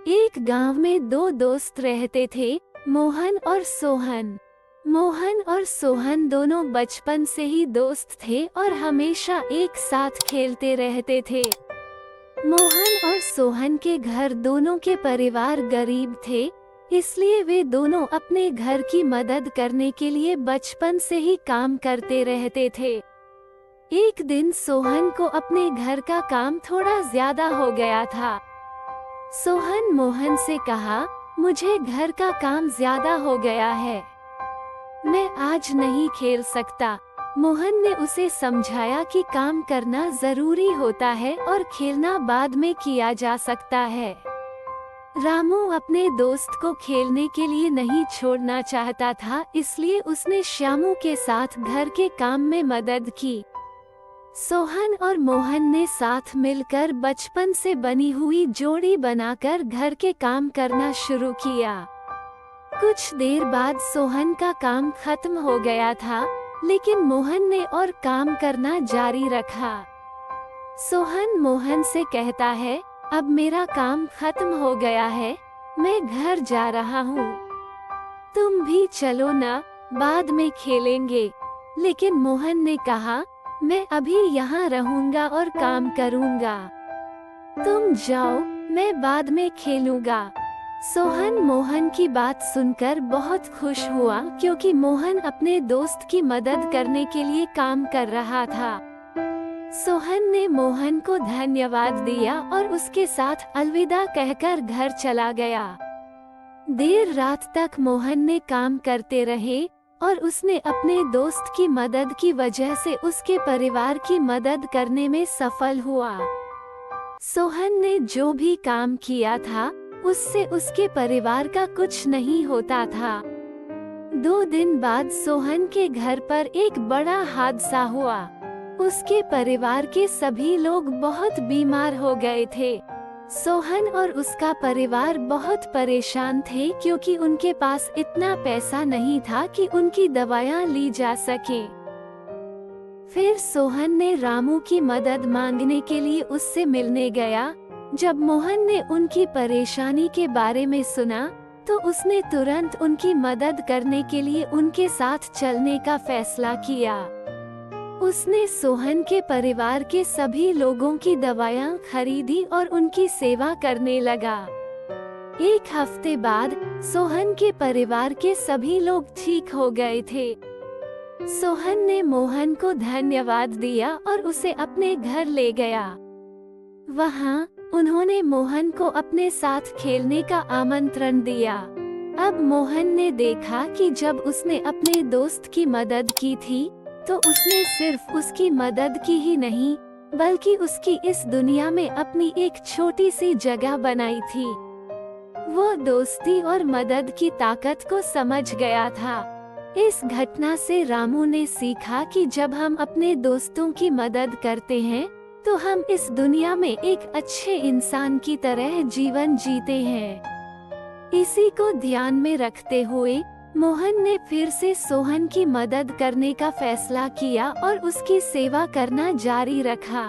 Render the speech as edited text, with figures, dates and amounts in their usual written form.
एक गांव में दो दोस्त रहते थे, मोहन और सोहन। मोहन और सोहन दोनों बचपन से ही दोस्त थे और हमेशा एक साथ खेलते रहते थे। मोहन और सोहन के घर दोनों के परिवार गरीब थे, इसलिए वे दोनों अपने घर की मदद करने के लिए बचपन से ही काम करते रहते थे। एक दिन सोहन को अपने घर का काम थोड़ा ज्यादा हो गया था। सोहन मोहन से कहा, मुझे घर का काम ज्यादा हो गया है, मैं आज नहीं खेल सकता। मोहन ने उसे समझाया कि काम करना जरूरी होता है और खेलना बाद में किया जा सकता है। रामू अपने दोस्त को खेलने के लिए नहीं छोड़ना चाहता था, इसलिए उसने श्यामू के साथ घर के काम में मदद की। सोहन और मोहन ने साथ मिलकर बचपन से बनी हुई जोड़ी बनाकर घर के काम करना शुरू किया। कुछ देर बाद सोहन का काम खत्म हो गया था, लेकिन मोहन ने और काम करना जारी रखा। सोहन मोहन से कहता है, अब मेरा काम खत्म हो गया है, मैं घर जा रहा हूँ। तुम भी चलो ना, बाद में खेलेंगे। लेकिन मोहन ने कहा, मैं अभी यहाँ रहूँगा और काम करूँगा। तुम जाओ, मैं बाद में खेलूँगा। सोहन मोहन की बात सुनकर बहुत खुश हुआ, क्योंकि मोहन अपने दोस्त की मदद करने के लिए काम कर रहा था। सोहन ने मोहन को धन्यवाद दिया और उसके साथ अलविदा कहकर घर चला गया। देर रात तक मोहन ने काम करते रहे और उसने अपने दोस्त की मदद की वजह से उसके परिवार की मदद करने में सफल हुआ। सोहन ने जो भी काम किया था, उससे उसके परिवार का कुछ नहीं होता था। 2 दिन बाद सोहन के घर पर एक बड़ा हादसा हुआ। उसके परिवार के सभी लोग बहुत बीमार हो गए थे। सोहन और उसका परिवार बहुत परेशान थे, क्योंकि उनके पास इतना पैसा नहीं था कि उनकी दवाइयाँ ली जा सके। फिर सोहन ने रामू की मदद मांगने के लिए उससे मिलने गया। जब मोहन ने उनकी परेशानी के बारे में सुना, तो उसने तुरंत उनकी मदद करने के लिए उनके साथ चलने का फैसला किया। उसने सोहन के परिवार के सभी लोगों की दवाइयाँ खरीदी और उनकी सेवा करने लगा। 1 हफ्ते बाद सोहन के परिवार के सभी लोग ठीक हो गए थे। सोहन ने मोहन को धन्यवाद दिया और उसे अपने घर ले गया। वहाँ उन्होंने मोहन को अपने साथ खेलने का आमंत्रण दिया। अब मोहन ने देखा कि जब उसने अपने दोस्त की मदद की थी, तो उसने सिर्फ उसकी मदद की ही नहीं, बल्कि उसकी इस दुनिया में अपनी एक छोटी सी जगह बनाई थी। वो दोस्ती और मदद की ताकत को समझ गया था। इस घटना से रामू ने सीखा कि जब हम अपने दोस्तों की मदद करते हैं, तो हम इस दुनिया में एक अच्छे इंसान की तरह जीवन जीते हैं। इसी को ध्यान में रखते हुए मोहन ने फिर से सोहन की मदद करने का फैसला किया और उसकी सेवा करना जारी रखा।